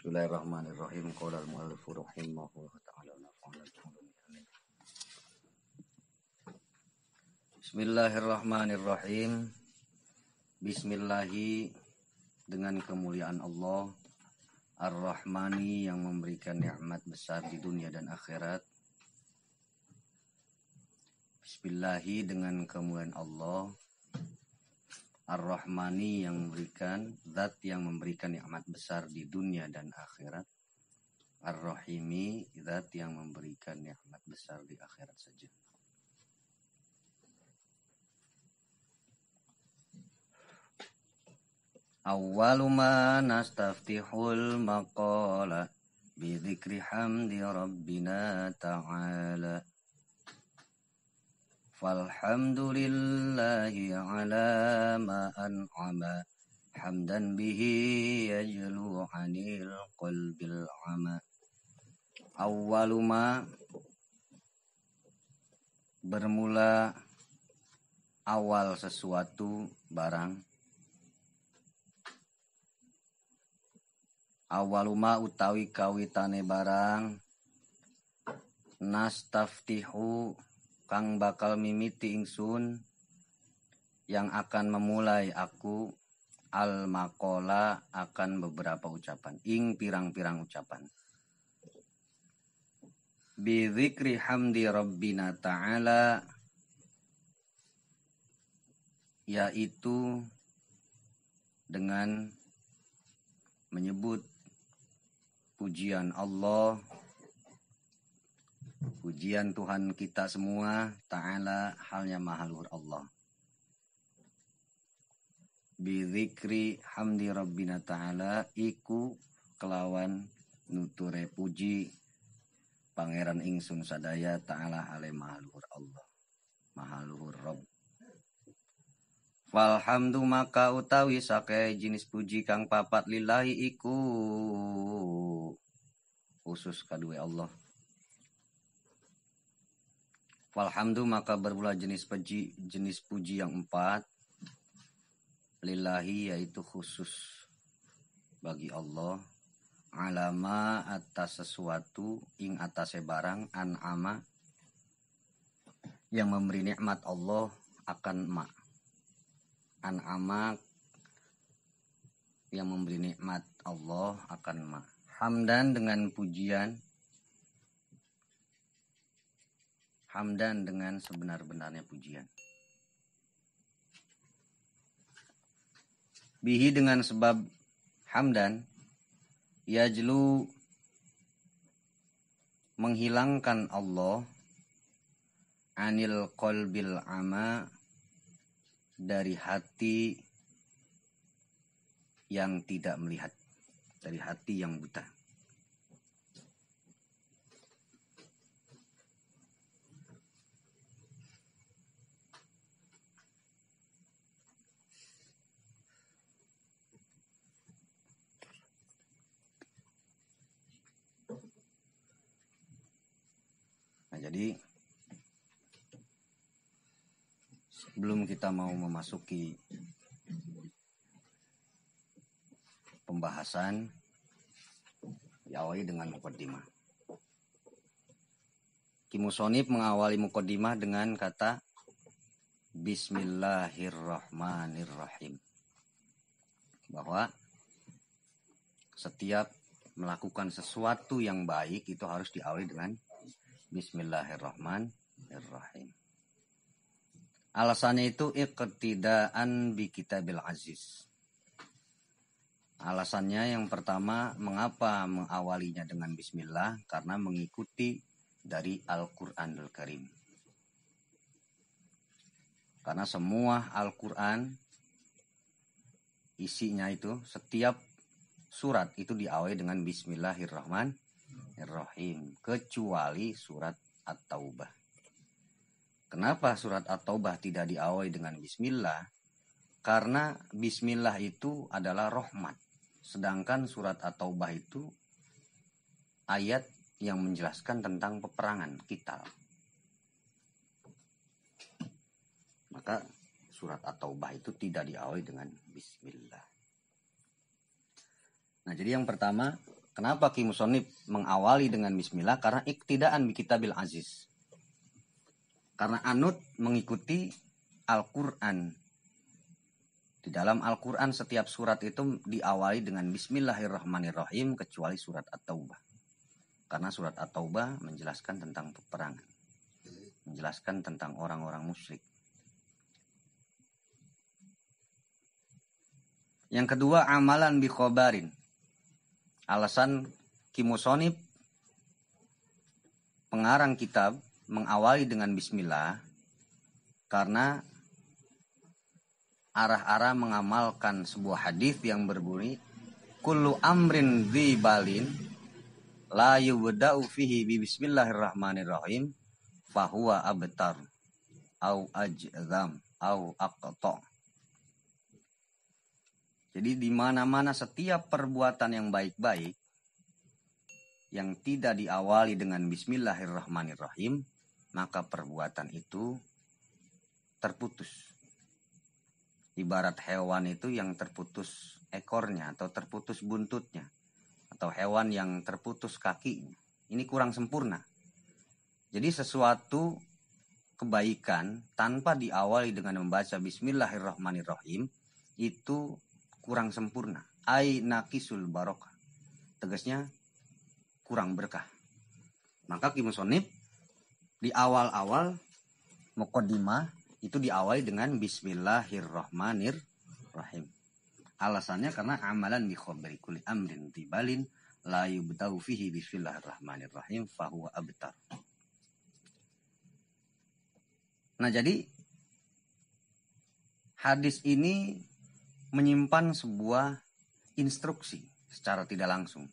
Bismillahirrahmanirrahim. Qala al-mu'allif rahimahullah ta'ala nafa'ana bihi. Bismillahirrahmanirrahim. Bismillahi dengan kemuliaan Allah Ar-Rahmani yang memberikan nikmat besar di dunia dan akhirat. Bismillahi dengan kemuliaan Allah Ar-Rahmani yang memberikan, zat yang memberikan nikmat besar di dunia dan akhirat. Ar-Rahimi, zat yang memberikan nikmat besar di akhirat saja. Awwalu ma nastaftihul maqala bi dzikri hamdi rabbina ta'ala. Falhamdulillahi ala ma an'ama hamdan bihi yajlu 'anil qalbil 'ama. Awwalu ma bermula awal sesuatu barang. Awwalu ma utawi kawitane barang. Nastaftihu kang bakal mimiti ingsun, yang akan memulai aku al-maqala akan beberapa ucapan, ing pirang-pirang ucapan. Bi dzikri hamdi rabbina ta'ala, yaitu dengan menyebut pujian Allah, pujian Tuhan kita semua, ta'ala halnya maha luhur Allah. Bidzikri hamdi rabbina ta'ala, iku kelawan nuture puji pangeran ingsun sadaya ta'ala hale maha luhur Allah, maha luhur Rabb. Walhamdu maka utawi sakai jenis puji kang papat lillahi iku khusus kadue Allah. Walhamdu maka bermula jenis puji yang empat. Lillahi yaitu khusus bagi Allah. Alama atas sesuatu ing atase barang. An'ama yang memberi nikmat Allah akan ma. An'ama yang memberi nikmat Allah akan ma. Hamdan dengan pujian. Hamdan dengan sebenar-benarnya pujian. Bihi dengan sebab hamdan. Yajlu menghilangkan Allah. Anil qalbil ama dari hati yang tidak melihat. Dari hati yang buta. Jadi sebelum kita mau memasuki pembahasan, diawali dengan muqaddimah. Kimusonib mengawali muqaddimah dengan kata Bismillahirrahmanirrahim. Bahwa setiap melakukan sesuatu yang baik itu harus diawali dengan Bismillahirrahmanirrahim. Alasannya itu iqtidaan bi kitabil aziz. Alasannya yang pertama, mengapa mengawalinya dengan bismillah? Karena mengikuti dari Al-Qur'anul Karim. Karena semua Al-Qur'an isinya itu, setiap surat itu diawali dengan Bismillahirrahmanirrahim. Kecuali surat At-Taubah. Kenapa surat At-Taubah tidak diawali dengan bismillah? Karena bismillah itu adalah rahmat. Sedangkan surat At-Taubah itu ayat yang menjelaskan tentang peperangan, qital. Maka surat At-Taubah itu tidak diawali dengan bismillah. Nah, jadi yang pertama, Kenapa Ki Musonib mengawali dengan bismillah? Karena iktidaan bi kitabil aziz. Karena anut mengikuti Al-Quran. Di dalam Al-Quran setiap surat itu diawali dengan bismillahirrahmanirrahim kecuali surat At-Taubah. Karena surat At-Taubah menjelaskan tentang peperangan. Menjelaskan tentang orang-orang musyrik. Yang kedua, amalan bi khobarin. Alasan Ki Musonib pengarang kitab mengawali dengan bismillah karena arah-arah mengamalkan sebuah hadis yang berbunyi kullu amrin dzibalin la yubda'u fihi bi bismillahirrahmanirrahim fahuwa abtar au ajzam au aqta. Jadi di mana-mana setiap perbuatan yang baik-baik yang tidak diawali dengan bismillahirrahmanirrahim, maka perbuatan itu terputus. Ibarat hewan itu yang terputus ekornya atau terputus buntutnya, atau hewan yang terputus kakinya. Ini kurang sempurna. Jadi sesuatu kebaikan tanpa diawali dengan membaca bismillahirrahmanirrahim itu kurang sempurna. Ai naqisul barokah. Tegasnya kurang berkah. Maka Ki Musonib di awal-awal muqaddimah itu diawali dengan bismillahirrahmanirrahim. Alasannya karena amalan bi khabari kulli amrin tibalin la yubtau fihi bismillahirrahmanirrahim fahuwa abtar. Nah, jadi hadis ini menyimpan sebuah instruksi secara tidak langsung.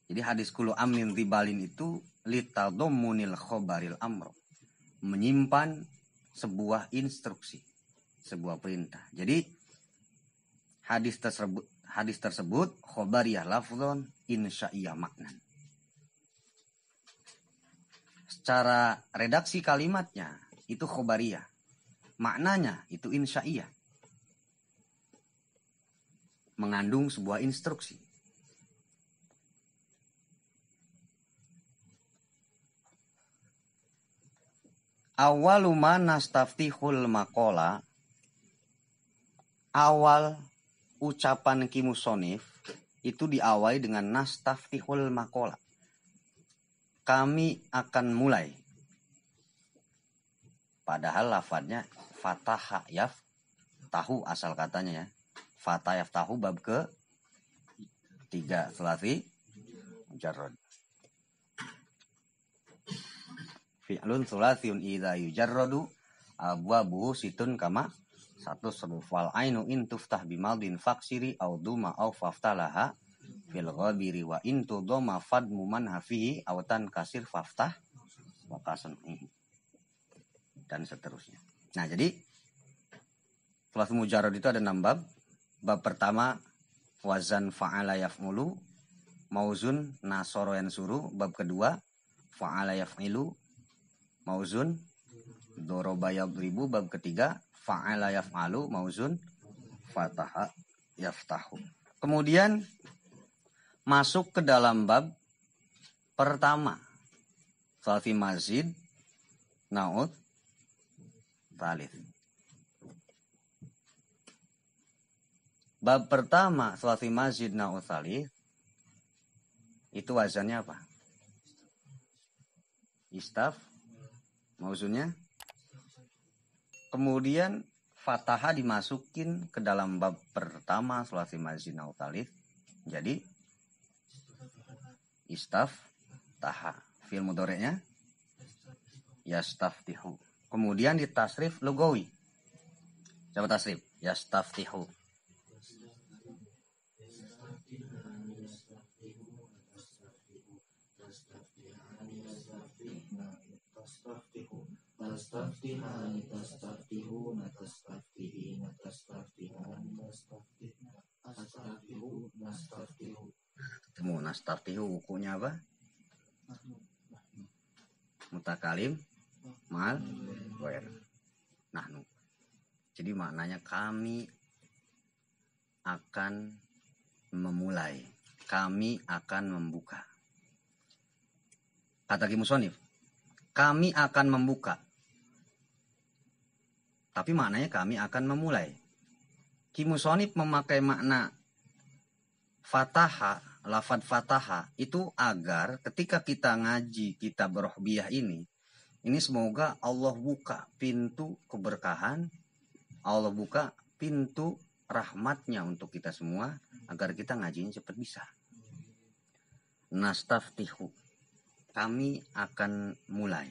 Jadi hadis kullu amrin tibalin itu litadammunil khobaril amr. Menyimpan sebuah instruksi, sebuah perintah. Jadi hadis tersebut khobariyah lafzon insya'iyah maknan. Secara redaksi kalimatnya itu khobariyah. Maknanya itu insya'iyah. Mengandung sebuah instruksi. Awalu ma nastaftihul maqala, awal ucapan Ki Musonib itu diawali dengan nastaftihul maqala. Kami akan mulai. Padahal lafadznya fataha yaf tahu asal katanya ya. Fatah yaf tahu bab ke 3 sulasi mujarrad. Fi'lun sulasiun idza yujarradu abwabuhu situn kama satu suruf wal ainu in tuftah bimaldin faksiri au duma au faftalaha fil ghabiri wa in tudoma fadmu man hafihi au tan kasir faftah wa kasan dan seterusnya. Nah, jadi sulasi mujarrad itu ada 6 bab. Bab pertama wazan fa'ala yaf'ulu mauzun nasoro yansuru. Bab kedua fa'ala yaf'ilu mauzun doroba yadribu. Bab ketiga fa'ala yaf'alu mauzun fataha yaftahu. Kemudian masuk ke dalam bab pertama sulasi mazid naud thalith. Bab pertama sulasi mazid naud thalith itu wazannya apa? Istaf mauzunnya. Kemudian fatahah dimasukin ke dalam bab pertama sulasi mazid naud thalith. Jadi istaf taha. Fi'il mudhari'nya yastaftihu. Kemudian ditasrif lugawi. Coba tasrif. Yastaftihu. Tastaftihani tastaftihuna tastaftihina tastaftihani tastaftihna astaftihu nastaftihu. Ketemu nastaftihu bukunya apa? Mutakalim mal ghair. Nahnu. Jadi maknanya kami akan memulai. kami akan membuka. Kata Ki Musonif, kami akan membuka. Tapi maknanya kami akan memulai. Ki Musonif memakai makna fataha, lafad fataha itu agar ketika kita ngaji kitab Rohbiyah ini semoga Allah buka pintu keberkahan, Allah buka pintu rahmatnya untuk kita semua agar kita ngajinya cepat bisa. Nastaftihu, kami akan mulai.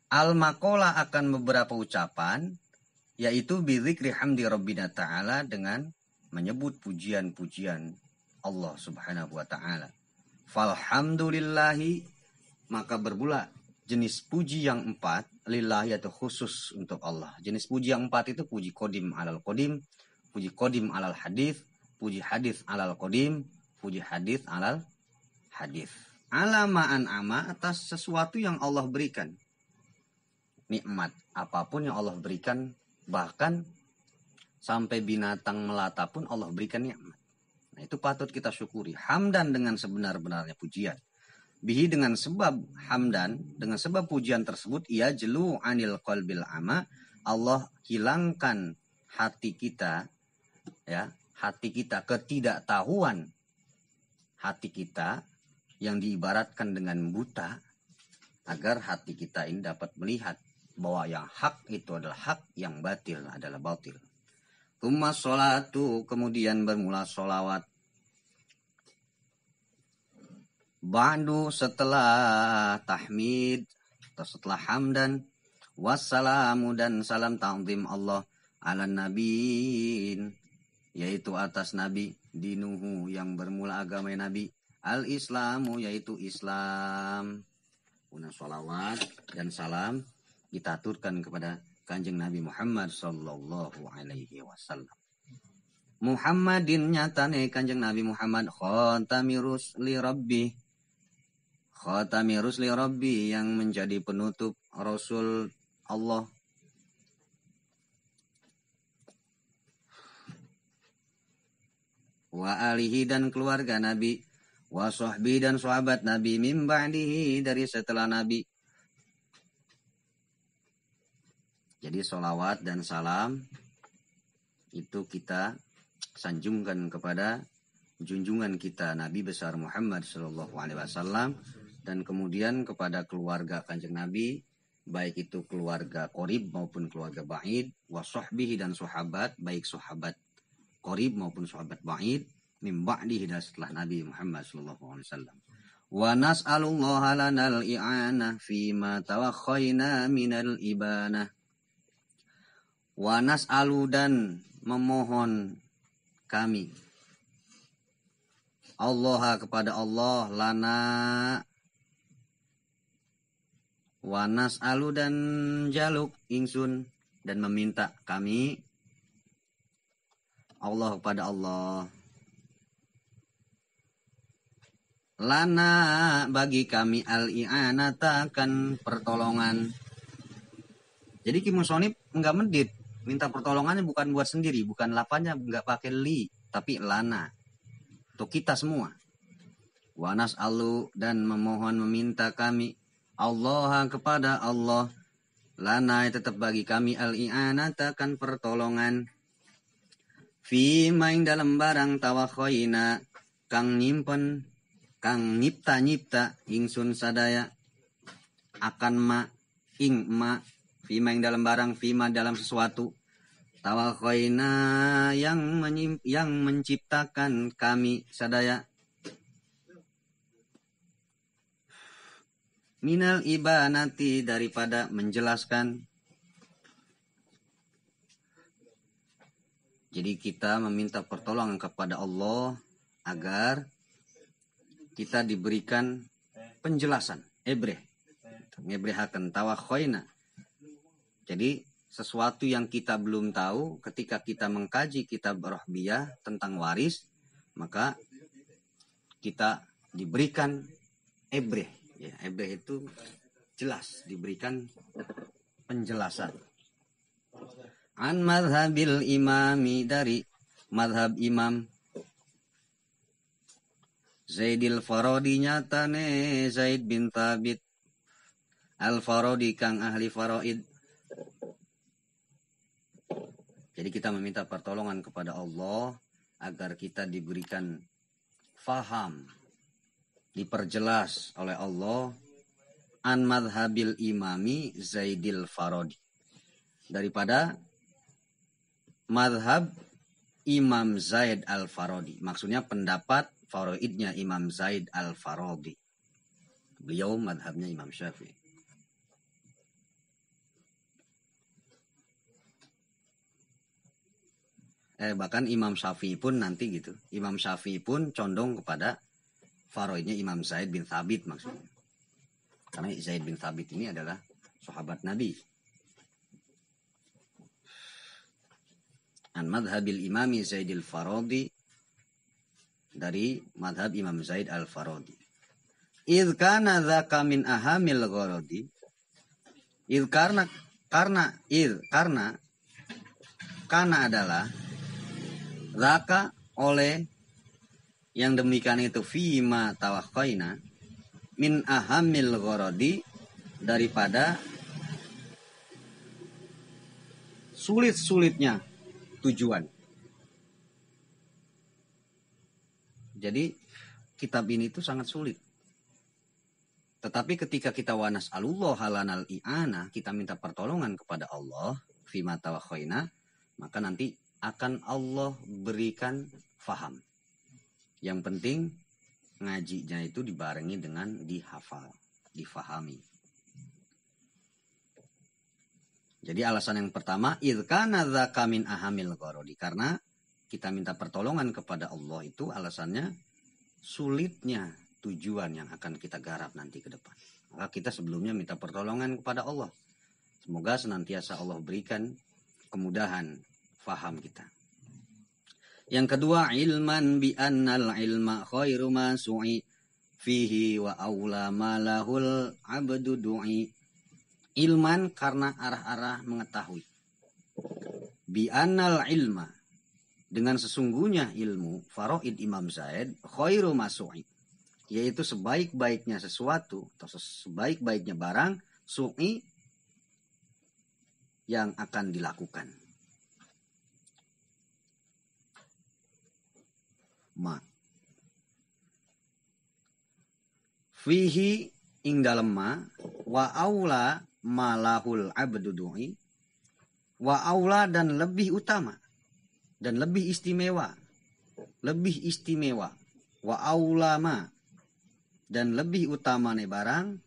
Al-maqalah akan beberapa ucapan, yaitu bidzikri hamdi rabbina ta'ala, dengan menyebut pujian-pujian Allah subhanahu wa ta'ala. Falhamdulillahi, maka bermula jenis puji yang 4, lillahi atau khusus untuk Allah. Jenis puji yang 4 itu puji qadim alal qadim, puji qadim alal hadith, puji hadith alal qadim, puji hadith alal hadith. Alamaan ama, atas sesuatu yang Allah berikan. Nikmat apapun yang Allah berikan, bahkan sampai binatang melata pun Allah berikan nikmat. Nah, itu patut kita syukuri. Hamdan dengan sebenar-benarnya pujian. Bihi dengan sebab hamdan, dengan sebab pujian tersebut, ia jelu anil qalbil ama, Allah hilangkan hati kita, ya, hati kita, ketidaktahuan hati kita yang diibaratkan dengan buta, agar hati kita ini dapat melihat bahwa yang hak itu adalah hak, yang batil adalah batil. Tsumma sholatu, kemudian bermula sholawat. Ba'du, setelah tahmid atau setelah hamdan, wassalamu, dan salam ta'zim Allah, ala nabiin, yaitu atas nabi, dinuhu, yang bermula agama nabi, al-islamu, yaitu Islam. Kemudian sholawat dan salam kita aturkan kepada Kanjeng Nabi Muhammad sallallahu alaihi wasallam. Muhammadin, nyatane Kanjeng Nabi Muhammad, khatami rusli rabbi, khatami rusli rabbi, yang menjadi penutup Rasul Allah. Wa alihi, dan keluarga Nabi. Wa sahbi, dan sahabat Nabi. Min ba'dihi, dari setelah Nabi. Jadi sholawat dan salam itu kita sanjungkan kepada junjungan kita Nabi besar Muhammad sallallahu alaihi wasallam, dan kemudian kepada keluarga Kanjeng Nabi, baik itu keluarga qorib maupun keluarga ba'id, wa sahbihi, dan sahabat, baik sahabat qorib maupun sahabat ba'id, min ba'dihi, dan setelah Nabi Muhammad sallallahu alaihi wasallam. Wa nas'alullaha lanal i'anah fima tawakhayna minal ibanah. Wa nas'alu, dan memohon kami, Allah, kepada Allah, lana, wa nas'alu, dan jaluk ingsun, dan meminta kami, Allah, kepada Allah, lana, bagi kami, al-i'anata, akan pertolongan. Jadi Ki Musonif enggak medit, minta pertolongannya bukan buat sendiri, bukan lafaznya enggak pakai li, tapi lana, untuk kita semua. Wa nas'alu, dan memohon, meminta kami, Allah, kepada Allah, lana, tetap bagi kami, al-i'anata, akan pertolongan, fi main dalam barang, tawakhoina, kang nyimpen, kang nyipta ingsun sadaya, akan ma, ing ma, fi main dalam barang, fi ma, dalam sesuatu, tawakhoina, yang menciptakan kami sadaya, minal ibanati, daripada menjelaskan. Jadi kita meminta pertolongan kepada Allah agar kita diberikan penjelasan, ngebrehaken tawakhoina. Jadi sesuatu yang kita belum tahu, ketika kita mengkaji kitab Rohbiyah tentang waris, maka kita diberikan ebreh. Ya, ebreh itu jelas, diberikan penjelasan. An madhabil imami, dari madhab imam. Zaidil Farodi nyatane Zaid bin Thabit Al-Farodi kang ahli faraid. Jadi kita meminta pertolongan kepada Allah agar kita diberikan faham, diperjelas oleh Allah an madhabil imami Zaidil Farodi, daripada madhab Imam Zaid Al-Farodi. Maksudnya pendapat faraidnya Imam Zaid Al-Farodi. Beliau madhabnya Imam Syafi'i. Bahkan Imam Syafi'i pun nanti gitu. Imam Syafi'i pun condong kepada faraidnya Imam Zaid bin Thabit maksudnya. Karena Zaid bin Thabit ini adalah sahabat Nabi. An madhabil imami Zaidil Farodi, dari madhab Imam Zaid Al-Farodi. Idh kana dhaka min ahamil gharadi. Karena adalah dhaka oleh yang demikian itu fima tawakkaina min ahamil gharadi, daripada sulit-sulitnya tujuan. Jadi kitab ini itu sangat sulit. Tetapi ketika kita wanas alullah halanal i'ana, kita minta pertolongan kepada Allah fima tawakkaina, maka nanti akan Allah berikan faham. Yang penting ngajinya itu dibarengi dengan dihafal, difahami. Jadi alasan yang pertama, idkana dzaka min ahamil gharadi, karena kita minta pertolongan kepada Allah itu alasannya sulitnya tujuan yang akan kita garap nanti ke depan. Maka kita sebelumnya minta pertolongan kepada Allah. Semoga senantiasa Allah berikan kemudahan faham kita. Yang kedua, ilman bi annal ilma khairu ma su'i fihi wa aula ma lahul abdu du'i. Ilman karena arah-arah mengetahui. Bi annal ilma, dengan sesungguhnya ilmu faraid Imam Zaid khairu ma su'i, yaitu sebaik-baiknya sesuatu atau sebaik-baiknya barang, su'i yang akan dilakukan. Ma fihi ing dalem ma, wa aula malahul abdu du'i, wa aula dan lebih utama dan lebih istimewa, wa aula ma dan lebih utama nih barang,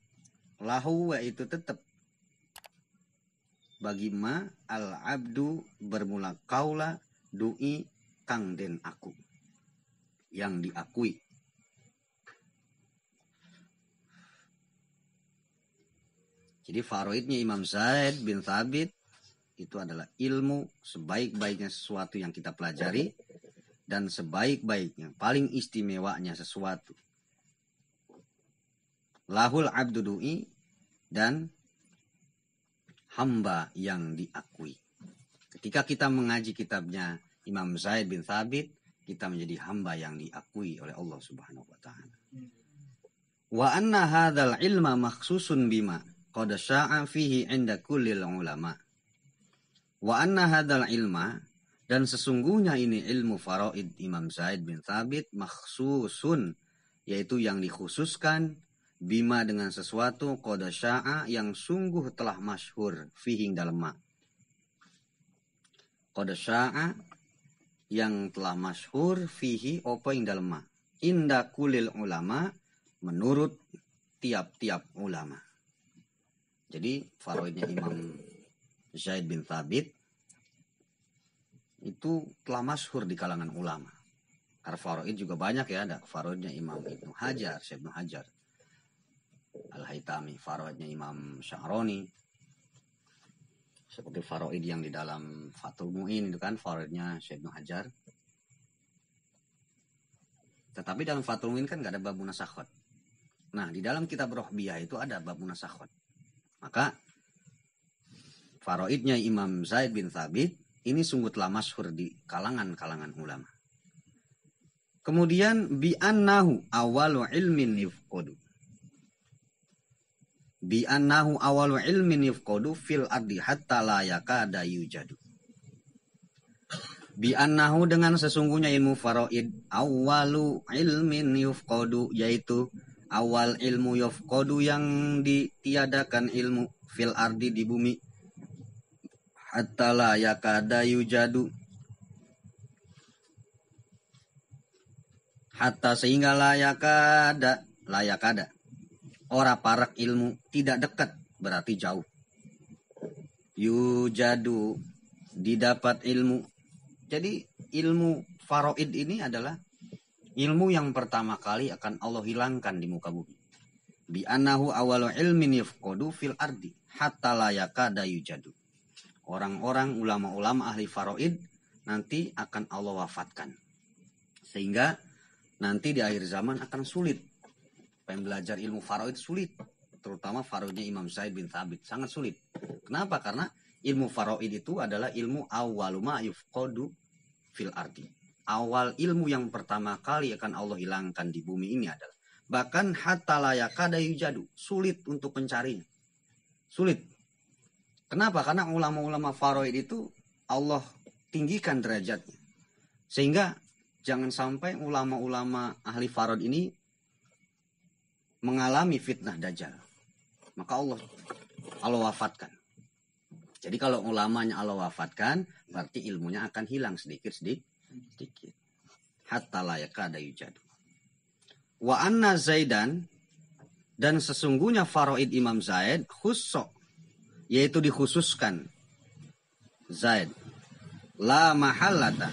lahu yaitu tetap bagi ma al abdu bermula kaula du'i kang den aku, yang diakui. Jadi faraidnya Imam Zaid bin Thabit itu adalah ilmu sebaik-baiknya sesuatu yang kita pelajari dan sebaik-baiknya, paling istimewanya sesuatu. Lahul abdu du'i, dan hamba yang diakui. Ketika kita mengaji kitabnya Imam Zaid bin Thabit, kita menjadi hamba yang diakui oleh Allah Subhanahu wa taala. Wa anna hadzal ilma makhsusun bima qad sya'a fihi 'inda kullil ulama. Wa anna hadzal ilma, dan sesungguhnya ini ilmu faraid Imam Zaid bin Thabit makhsusun, yaitu yang dikhususkan, bima dengan sesuatu, qad sya'a yang sungguh telah masyhur, fihi dalam ma. Qad sya'a yang telah masyhur, fihi apa yang dalam ma, inda kulil ulama, menurut tiap-tiap ulama. Jadi faraidnya Imam Zaid bin Thabit itu telah masyhur di kalangan ulama. Karena faraid juga banyak ya, ada faraidnya Imam Ibnu Hajar, Syekh Ibnu Hajar Al-Haytami, faraidnya Imam Sya'rani, seperti faraid yang di dalam Fathul Mu'in itu kan faraidnya Syekh Ibnu Hajar. Tetapi dalam Fathul Mu'in kan nggak ada bab munasakhot. Nah, di dalam kitab Rohbiyah itu ada bab munasakhot. Maka faraidnya Imam Zaid bin Thabit ini sungguh telah masyhur di kalangan ulama. Kemudian bi annahu awalu ilmin yufqadu. Bi annahu awalu ilmin yufqadu fil ardi hatta la yakada yujadu. Bi annahu dengan sesungguhnya ilmu faraid awalu ilmin yufqadu, yaitu awal ilmu yufqadu yang ditiadakan ilmu fil ardi di bumi, hatta la yakada yujadu, hatta sehingga layakada ora parak ilmu, tidak dekat berarti jauh, yujadu didapat ilmu. Jadi ilmu faraid ini adalah ilmu yang pertama kali akan Allah hilangkan di muka bumi. Bi annahu awalu ilmin yufqadu fil ardi hatta layakada yujadu. Orang-orang ulama-ulama ahli faraid nanti akan Allah wafatkan, sehingga nanti di akhir zaman akan sulit. Pengen belajar ilmu faraid sulit, terutama faraidnya Imam Zaid bin Thabit sangat sulit. Kenapa? Karena ilmu faraid itu adalah ilmu awwalu ma yufqadu fil ardi. Awal ilmu yang pertama kali akan Allah hilangkan di bumi ini adalah, bahkan hatta la yakada yujadu, sulit untuk mencarinya. Sulit. Kenapa? Karena ulama-ulama faraid itu Allah tinggikan derajatnya. Sehingga jangan sampai ulama-ulama ahli faraid ini mengalami fitnah dajjal. Maka Allah wafatkan. Jadi kalau ulamanya Allah wafatkan, berarti ilmunya akan hilang sedikit. Hatta la yakada yujadu. Wa anna Zaidan, dan sesungguhnya faraid Imam Zaid khusso, yaitu dikhususkan Zaid. La mahalata.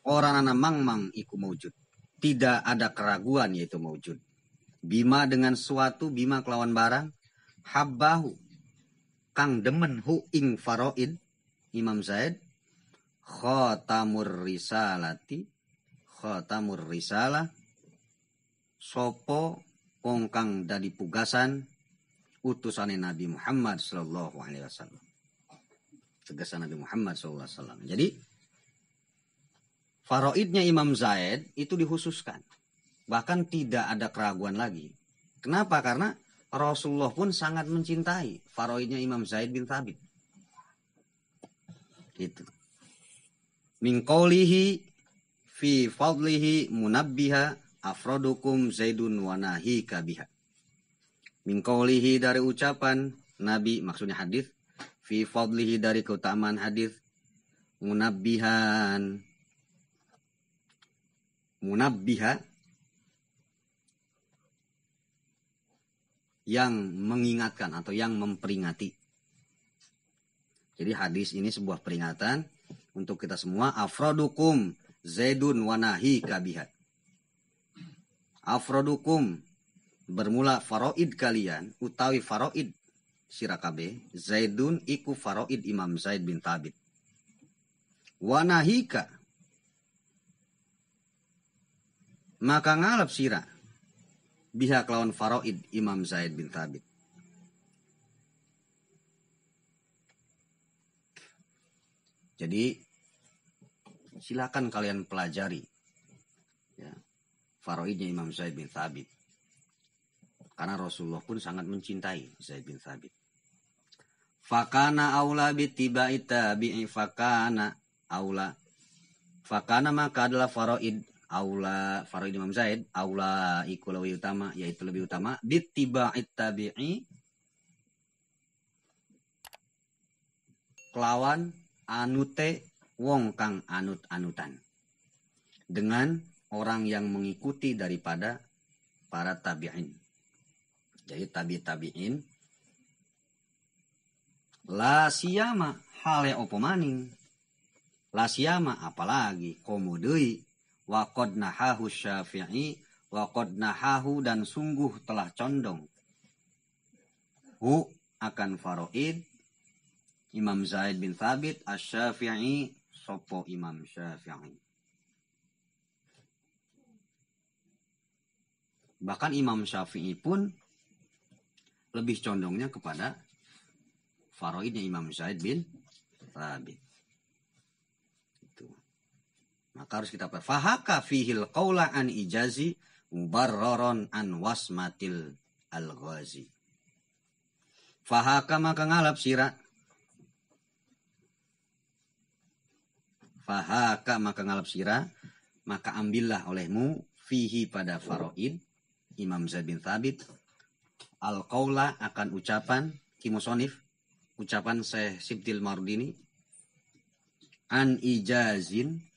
Orang ana mang iku maujud. Tidak ada keraguan yaitu maujud. Bima dengan suatu, bima kelawan barang, habbahu kang demen hu ing faraid Imam Zaid, khatamur risalah, sopo wong kang dadi pugasan utusane Nabi Muhammad sallallahu alaihi wasallam. Tegasan Nabi Muhammad sallallahu alaihi wasallam. Jadi faraidnya Imam Zaid itu dikhususkan. Bahkan tidak ada keraguan lagi. Kenapa? Karena Rasulullah pun sangat mencintai faraidnya Imam Zaid bin Thabit. Gitu. Min qawlihi fi fadlihi munabbiha afrodukum Zaidun wa nahika biha. Min qawlihi dari ucapan Nabi, maksudnya hadis, fi fadlihi dari keutamaan hadis, munabbiha yang mengingatkan atau yang memperingati. Jadi hadis ini sebuah peringatan untuk kita semua. Afrodukum Zaidun wa nahika biha. Afrodukum bermula faraid kalian, utawi faraid sirakabe, Zaidun iku faraid Imam Zaid bin Thabit. Wa nahika maka ngalap sira biha kelawan faraid Imam Zaid bin Thabit. Jadi silakan kalian pelajari ya, faraidnya Imam Zaid bin Thabit. Karena Rasulullah pun sangat mencintai Zaid bin Thabit. Fakana aula bittiba'i tabi'i, fakana maka adalah faraid aula, faraid Imam Zaid aula iku lebih utama, yaitu lebih utama bittiba'i tabi'i kelawan anute wong kang anut-anutan, dengan orang yang mengikuti daripada para tabi'in. Jadi tabi'in la siyama hale opo maning, la siyama apalagi komudui wa qad nahahu Syafi'i wa qad nahahu dan sungguh telah condong hu akan faraid Imam Zaid bin Thabit Asy-Syafi'i, sopo Imam Syafi'i. Bahkan Imam Syafi'i pun lebih condongnya kepada faraidnya Imam Zaid bin Thabit. Itu. Maka harus kita fahaka fihil qaula an ijazi mubarraron an wasmatil al-ghazi. Fahaka maka ngalap sira. Fahaka maka ngalap sira, maka ambillah olehmu fihi pada faraid Imam Zaid bin Thabit al-qaula akan ucapan kimusonif, ucapan Syekh Sibtil Mardini an ijazin,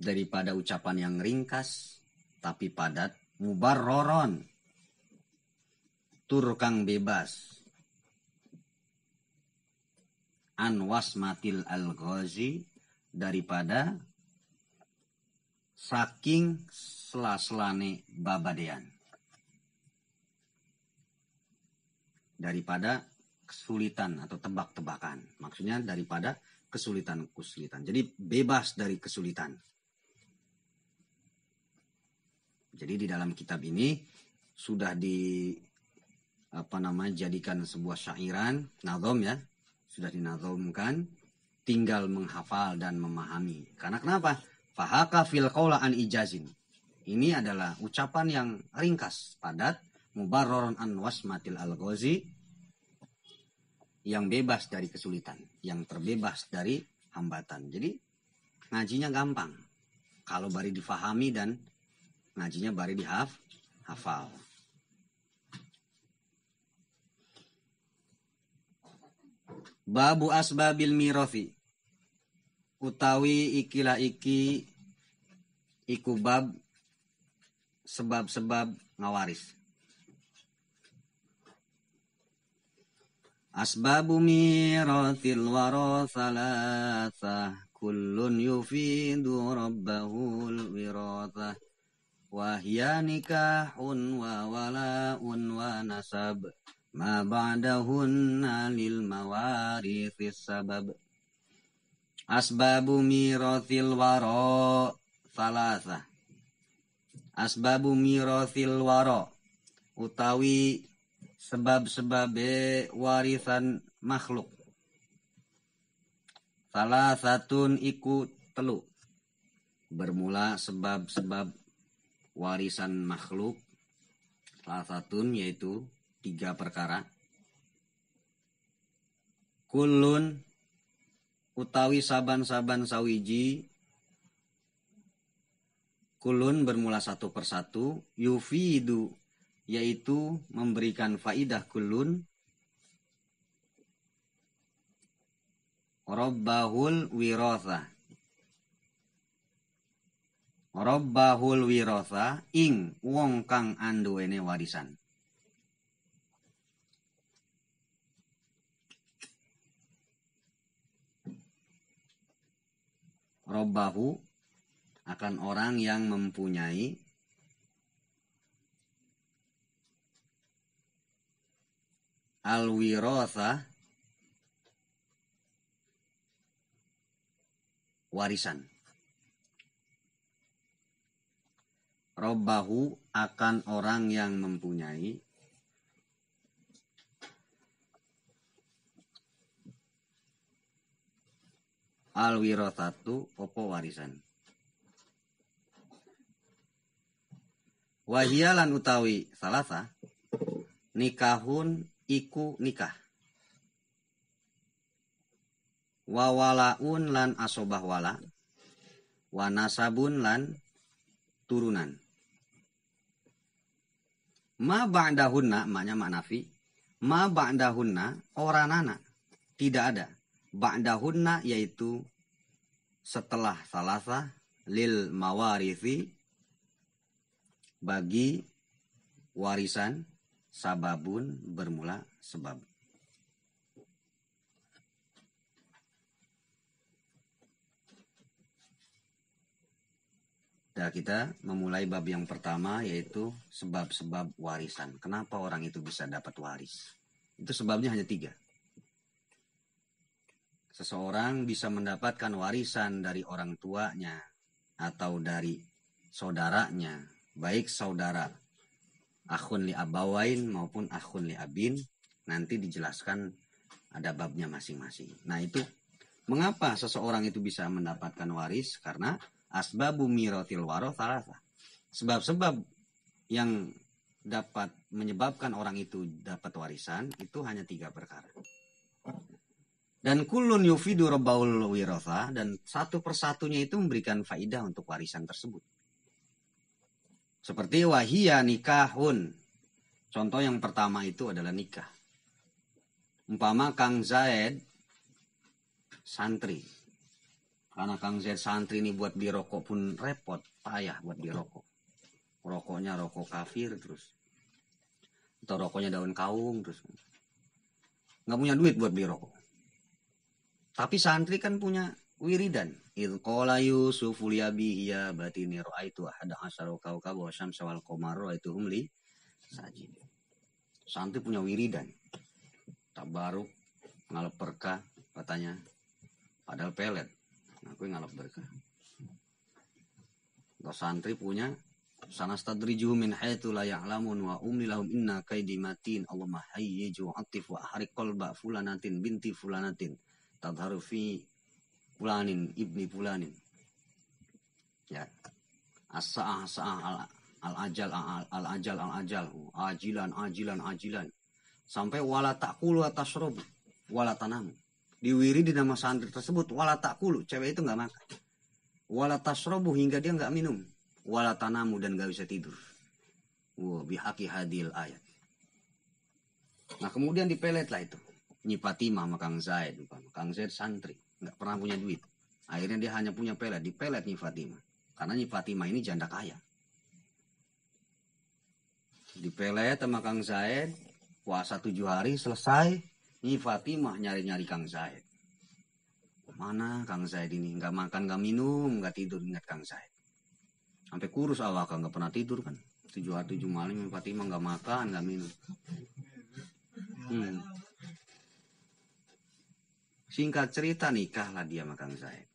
daripada ucapan yang ringkas tapi padat, mubarroron tur kang bebas, an wasmatil al-ghazi, daripada saking sela-selane babadean, daripada kesulitan atau tebak-tebakan, maksudnya daripada kesulitan. Jadi bebas dari kesulitan. Jadi di dalam kitab ini sudah jadikan sebuah syairan, nazom ya, sudah dinazomkan, tinggal menghafal dan memahami. Karena kenapa? Fahaka fil qaula an ijazin. Ini adalah ucapan yang ringkas, padat, mubarroron an wasmatil al-ghazi, yang bebas dari kesulitan, yang terbebas dari hambatan. Jadi ngajinya gampang kalau bari difahami dan ngajinya bari dihafal. Babu asbabil mirathi, utawi ikilah iki iku bab sebab-sebab ngawaris. Asbabu mirathil wara salasah, kullun yufidu rabbahul wirathah, wa hiya nikahun wa wala'un wa nasab, ma ba'dahunna lil mawarithis sabab. Asbabu mirathil wara salasah. Asbabu mirathil wara, utawi sebab-sebab warisan makhluk. Salah satun iku telu. Bermula sebab-sebab warisan makhluk. Salah satun yaitu 3 perkara. Kulun utawi saban-saban sawiji. Kulun bermula satu persatu. Yufidu yaitu memberikan faidah kulun, Rabbahul wiratha, Rabbahul wiratha, ing wong kang anduwene warisan. Rabbahu akan orang yang mempunyai, al-wiratha warisan. Rabbahu akan orang yang mempunyai, al-wirathatu opo warisan. Wahiyalan utawi salasa, nikahun iku nikah, wa walaun lan asobah wala, wa nasabun lan turunan. Ma ba'dahunna maknya maknafi, ma ba'dahunna oranana, tidak ada. Ba'dahunna yaitu setelah salasa, lil mawarithi bagi warisan, sababun bermula sebab. Dan kita memulai bab yang pertama yaitu sebab-sebab warisan. Kenapa orang itu bisa dapat waris? Itu sebabnya hanya 3. Seseorang bisa mendapatkan warisan dari orang tuanya atau dari saudaranya, baik saudara akhun li abawain maupun akhun li abin, nanti dijelaskan ada babnya masing-masing. Nah itu Mengapa seseorang itu bisa mendapatkan waris? Karena asbabu miratil waro thalatha. Sebab-sebab yang dapat menyebabkan orang itu dapat warisan itu hanya 3 perkara. Dan kullun yufidu rabbaul wiratha, dan satu persatunya itu memberikan faidah untuk warisan tersebut. Seperti wahia nikahun. Contoh yang pertama itu adalah nikah. Umpama Kang Zaid santri. Karena Kang Zaid santri ini buat beli rokok pun repot, payah buat beli rokok. Rokoknya rokok kafir terus. Atau rokoknya daun kaung terus. Nggak punya duit buat beli rokok. Tapi santri kan punya wiridan. Idh qala Yusufu li abihi ya batini ra'aitu ahada asyara kawkaba wa syamsa wal qamara ra'aituhum li sajid. Santri punya wiridan. Tabaruk, ngalap berkah, katanya. Padahal pelet. Aku ngalap berkah. Kalau santri punya sanastadrijuhum min haitsu la ya'lamun wa umli lahum inna kaidi matin Allahumma hayyiju atif wa ahriq qalba fulanatin binti fulanatin tadharu fi fulanin ibni fulanin. Ya. As-sa'ah al-ajal ajilan sampai wala taqulu atasrobu wala tanamu. Diwiri di nama santri tersebut wala taqulu, cewek itu nggak makan. Wala tasrobu, hingga dia nggak minum. Wala tanamu, dan nggak bisa tidur. Bihaqi hadil ayat. Nah kemudian dipeletlah itu Nyi Fatimah sama Kang Zaid. Kang Zaid santri, nggak pernah punya duit. Akhirnya dia hanya punya pelet, dipelet Nyi Fatimah. Karena Nyi Fatimah ini janda kaya. Dipelet sama Kang Zaid, puasa 7 hari selesai, Nyi Fatimah nyari-nyari Kang Zaid. Mana Kang Zaid ini? Nggak makan, nggak minum, nggak tidur, ingat Kang Zaid. Sampai kurus awak, nggak pernah tidur kan. 7 hari 7 malam Nyi Fatimah nggak makan, nggak minum. Singkat cerita nikahlah dia sama Kang Zaid.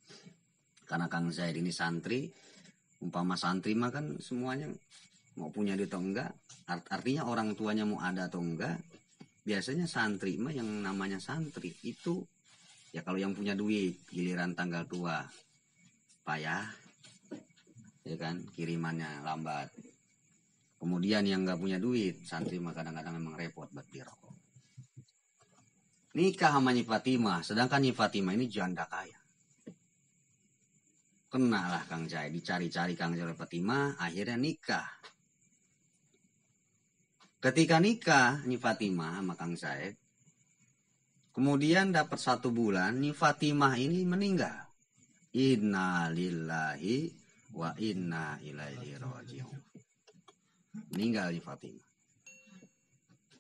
Karena Kang Zaid ini santri, umpama santri mah kan semuanya mau punya duit atau enggak, artinya orang tuanya mau ada atau enggak. Biasanya santri mah yang namanya santri itu ya kalau yang punya duit, giliran tanggal tua payah, ya kan, kirimannya lambat. Kemudian yang nggak punya duit, santri mah kadang-kadang memang repot buat beli rokok. Nikah sama Nyi Fatimah, sedangkan Nyi Fatimah ini janda kaya. Kenalah Kang Zaid, dicari-cari Kang Zaid Fatimah, akhirnya nikah. Ketika nikah Nyi Fatimah sama Kang Zaid, kemudian dapat 1 bulan, Nyi Fatimah ini meninggal. Inna lillahi wa inna ilaihi raji'un. Meninggal Nyi Fatimah.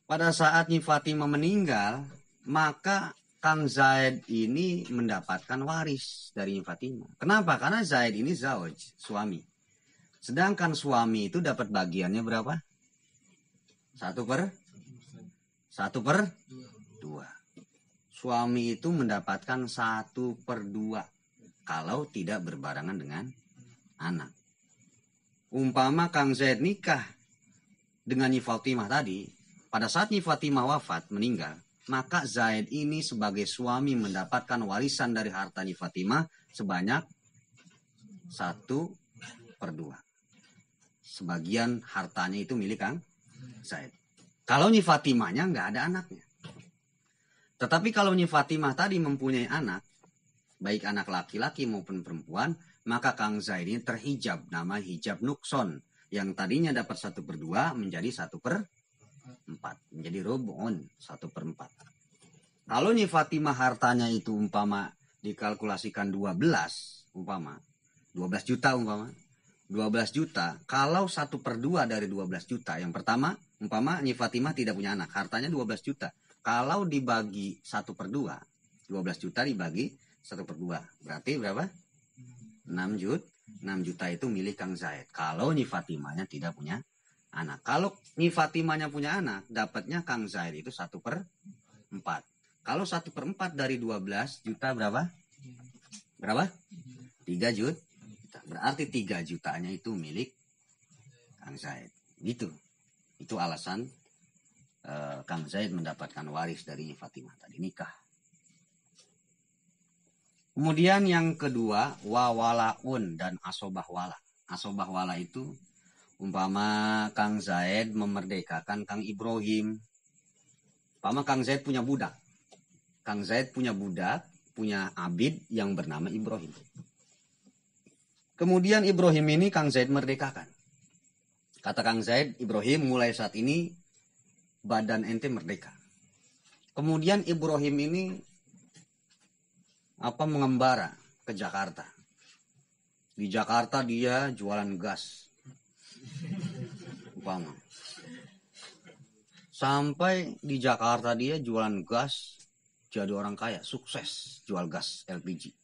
Pada saat Nyi Fatimah meninggal, maka Kang Zaid ini mendapatkan waris dari Nyi Fatimah. Kenapa? Karena Zaid ini zawaj, suami. Sedangkan suami itu dapat bagiannya berapa? 1/2. Suami itu mendapatkan 1/2 kalau tidak berbarengan dengan anak. Umpama Kang Zaid nikah dengan Nyi Fatimah tadi, pada saat Nyi Fatimah wafat, meninggal, maka Zaid ini sebagai suami mendapatkan warisan dari harta Nyi Fatimah sebanyak 1/2. Sebagian hartanya itu milik Kang Zaid. Kalau Nyi Fatimahnya nggak ada anaknya. Tetapi kalau Nyi Fatimah tadi mempunyai anak, baik anak laki-laki maupun perempuan, maka Kang Zaid ini terhijab, nama hijab nukson. Yang tadinya dapat 1/2 menjadi 1/4. Menjadi rub'un, 1/4. Kalau Nyi Fatimah hartanya itu umpama dikalkulasikan 12 juta umpama. 12 juta, kalau 1/2 dari 12 juta, yang pertama, umpama Nyi Fatimah tidak punya anak, hartanya 12 juta. Kalau dibagi 1/2, 12 juta dibagi 1/2, berarti berapa? 6 juta. 6 juta itu milik Kang Zaid. Kalau Nyi Fatimahnya tidak punya anak. Kalau Nyi Fatimahnya punya anak, dapatnya Kang Zaid itu 1/4. Kalau 1/4 dari 12 juta berapa? Berapa? 3 juta. Berarti 3 jutanya itu milik Kang Zaid. Gitu. Itu alasan Kang Zaid mendapatkan waris dari Nyi Fatimah tadi, nikah. Kemudian yang kedua, wawalaun dan asobah wala. Asobah wala itu umpama Kang Zaid memerdekakan Kang Ibrahim. Umpama Kang Zaid punya budak. Kang Zaid punya budak, punya abid yang bernama Ibrahim. Kemudian Ibrahim ini Kang Zaid merdekakan. Kata Kang Zaid, Ibrahim mulai saat ini badan ente merdeka. Kemudian Ibrahim ini mengembara ke Jakarta. Di Jakarta dia jualan gas. Umpama. Sampai di Jakarta dia jualan gas, jadi orang kaya, sukses jual gas LPG.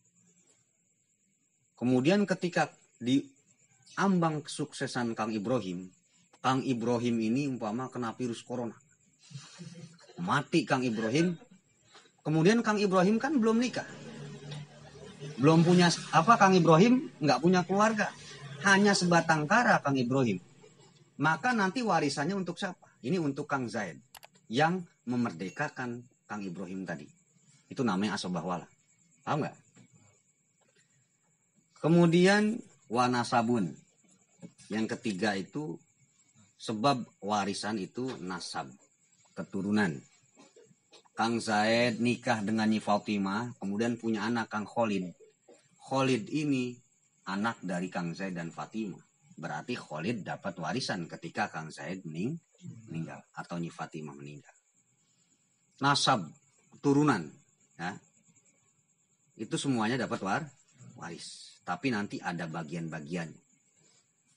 Kemudian ketika di ambang kesuksesan Kang Ibrahim ini umpama kena virus corona. Mati Kang Ibrahim. Kemudian Kang Ibrahim kan belum nikah. Belum punya Kang Ibrahim nggak punya keluarga. Hanya sebatang kara Kang Ibrahim. Maka nanti warisannya untuk siapa? Ini untuk Kang Zaid yang memerdekakan Kang Ibrahim tadi. Itu namanya asobah wala. Paham nggak? Kemudian wanasabun. Yang ketiga itu sebab warisan itu nasab, keturunan. Kang Zaid nikah dengan Nyi Fatimah, kemudian punya anak Kang Khalid. Khalid ini anak dari Kang Zaid dan Fatimah. Berarti Khalid dapat warisan ketika Kang Zaid meninggal atau Nyi Fatimah meninggal. Nasab, turunan, ya. Itu semuanya dapat waris. Tapi nanti ada bagian-bagian.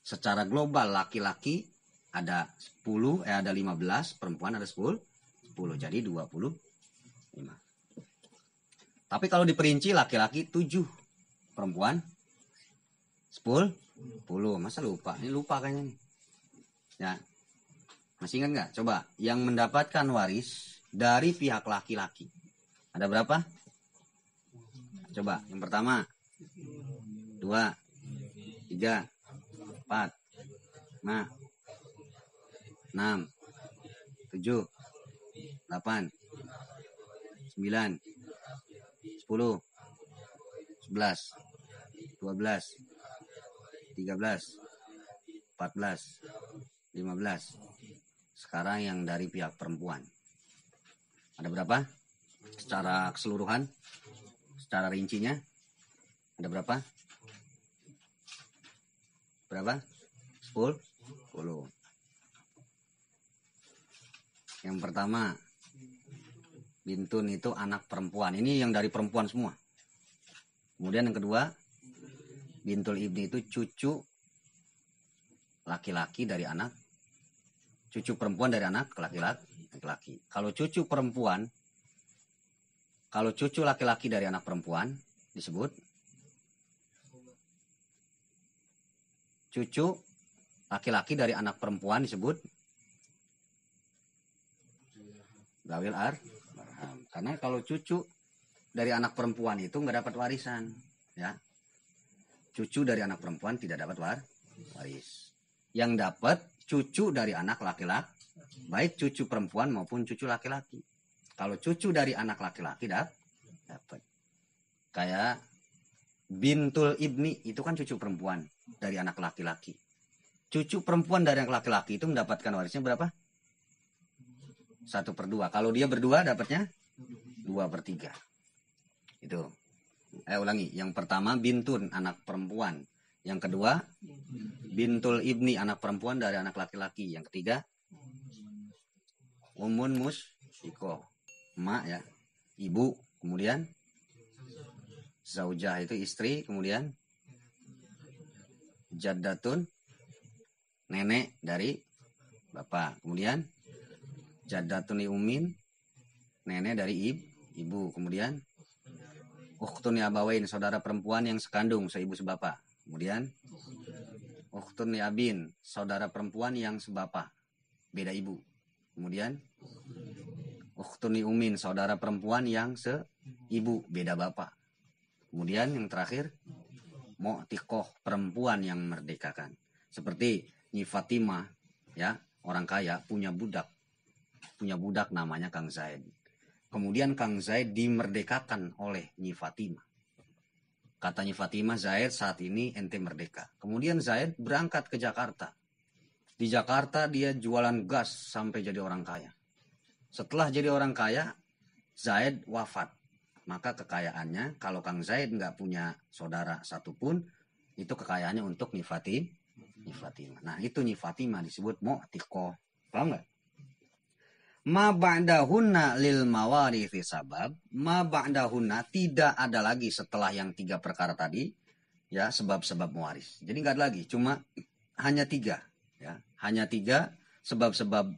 Secara global laki-laki ada 15, perempuan ada 10, jadi 25. Tapi kalau diperinci laki-laki 7, perempuan 10. Masa lupa? Ini lupa kayaknya nih. Ya. Masih ingat nggak? Coba yang mendapatkan waris dari pihak laki-laki. Ada berapa? Coba yang pertama 2, 3, 4, 5, 6, 7, 8, 9, 10, 11, 12, 13, 14, 15. Sekarang yang dari pihak perempuan. Ada berapa? Secara keseluruhan, secara rincinya, ada berapa? Berapa? 10? Yang pertama, bintun itu anak perempuan. Ini yang dari perempuan semua. Kemudian yang kedua, bintul ibni itu cucu laki-laki dari anak, cucu perempuan dari anak laki-laki. Kalau cucu laki-laki dari anak perempuan disebut cucu laki-laki dari anak perempuan disebut Zawil Arham. Karena kalau cucu dari anak perempuan itu nggak dapat warisan, ya. Cucu dari anak perempuan tidak dapat waris. Yang dapat cucu dari anak laki-laki, baik cucu perempuan maupun cucu laki-laki. Kalau cucu dari anak laki-laki dapat. Kayak bintul ibni itu kan cucu perempuan dari anak laki-laki. Cucu perempuan dari anak laki-laki itu mendapatkan warisnya berapa? 1/2. Kalau dia berdua dapatnya 2/3. Itu. Ulangi. Yang pertama bintun anak perempuan. Yang kedua bintul ibni anak perempuan dari anak laki-laki. Yang ketiga umun musyiko, emak ya, ibu. Kemudian zaujah itu istri. Kemudian jaddatun nenek dari bapak. Kemudian jaddatun umin nenek dari ibu. Kemudian ukhtun abawain saudara perempuan yang sekandung seibu sebapak. Kemudian ukhtun abin saudara perempuan yang sebapak beda ibu. Kemudian ukhtun umin saudara perempuan yang seibu beda bapak. Kemudian yang terakhir mu'tiqoh perempuan yang merdekakan. Seperti Nyi Fatimah ya, orang kaya punya budak namanya Kang Zaid. Kemudian Kang Zaid dimerdekakan oleh Nyi Fatimah. Katanya Fatimah, Zaid saat ini ente merdeka. Kemudian Zaid berangkat ke Jakarta. Di Jakarta dia jualan gas sampai jadi orang kaya. Setelah jadi orang kaya, Zaid wafat. Maka kekayaannya, kalau Kang Zaid nggak punya saudara satupun, itu kekayaannya untuk Nyi Fatimah. Nah itu Nyi Fatimah disebut mu'tiqoh. Paham nggak? Ma ba'dahunna lil mawarithi sabab. Ma ba'dahunna tidak ada lagi setelah yang 3 perkara tadi. Ya, sebab-sebab mewaris. Jadi nggak ada lagi, cuma hanya 3. Ya, hanya 3 sebab-sebab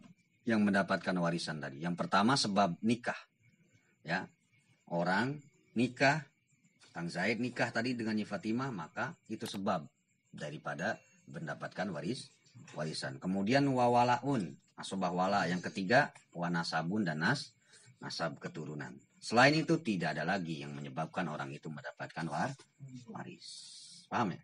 yang mendapatkan warisan tadi. Yang pertama sebab nikah. Ya, orang nikah, Kang Zaid nikah tadi dengan Nyi Fatimah, maka itu sebab daripada mendapatkan warisan. Kemudian wawalaun, asobah wala. Yang ketiga wanasabun dan nasab keturunan. Selain itu tidak ada lagi yang menyebabkan orang itu mendapatkan waris. Paham ya?